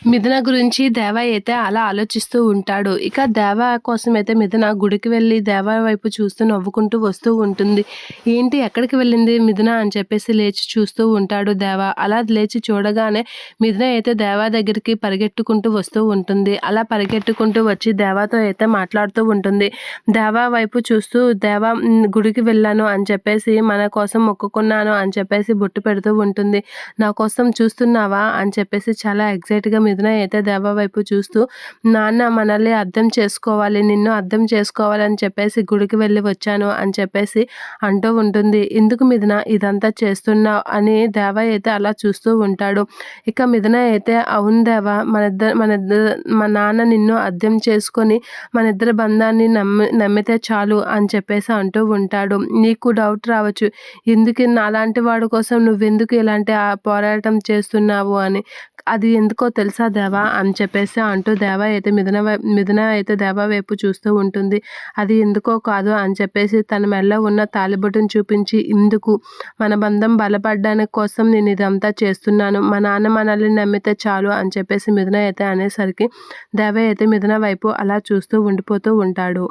మిథున గురించి దేవ అయితే అలా ఆలోచిస్తూ ఉంటాడు. ఇక దేవ కోసమైతే మిథున గుడికి వెళ్ళి దేవ వైపు చూస్తూ నవ్వుకుంటూ వస్తూ ఉంటుంది. ఏంటి ఎక్కడికి వెళ్ళింది మిథున అని చెప్పేసి లేచి చూస్తూ ఉంటాడు దేవ. అలా లేచి చూడగానే మిథున అయితే దేవ దగ్గరికి పరిగెట్టుకుంటూ వస్తూ ఉంటుంది. అలా పరిగెట్టుకుంటూ వచ్చి దేవతో అయితే మాట్లాడుతూ ఉంటుంది. దేవ వైపు చూస్తూ దేవ గుడికి వెళ్ళాను అని చెప్పేసి మన కోసం మొక్కుకున్నాను అని చెప్పేసి బొట్టు పెడుతూ ఉంటుంది. నా కోసం చూస్తున్నావా అని చెప్పేసి చాలా ఎగ్జైట్‌గా మిథున అయితే దేవ వైపు చూస్తూ, నాన్న మనల్ని అర్థం చేసుకోవాలి, నిన్ను అర్థం చేసుకోవాలని చెప్పేసి గుడికి వెళ్ళి వచ్చాను అని చెప్పేసి అంటూ ఉంటుంది. ఎందుకు మిథున ఇదంతా చేస్తున్నావు అని దేవ అయితే అలా చూస్తూ ఉంటాడు. ఇక మిథున అయితే అవును దేవ మా నాన్న నిన్ను అర్థం చేసుకొని మన ఇద్దరి బంధాన్ని నమ్మితే చాలు అని చెప్పేసి అంటూ ఉంటాడు. నీకు డౌట్ రావచ్చు, ఎందుకు నాలాంటి వాడి కోసం నువ్వెందుకు ఇలాంటి పోరాటం చేస్తున్నావు అని. అది ఎందుకో తెలుసా దేవా అని చెప్పేసి అంటూ మిథున అయితే దేవ వైపు చూస్తూ ఉంటుంది. అది ఎందుకో కాదు అని చెప్పేసి తన మెడలో ఉన్న తాళిబొట్టును చూపించి, ఇందుకు మన బంధం బలపడడానికి కోసం నేను ఇదంతా చేస్తున్నాను, మా నాన్న మనల్ని నమ్మితే చాలు అని చెప్పేసి మిథున అయితే అనేసరికి దేవ అయితే మిథున వైపు అలా చూస్తూ ఉండిపోతూ ఉంటాడు.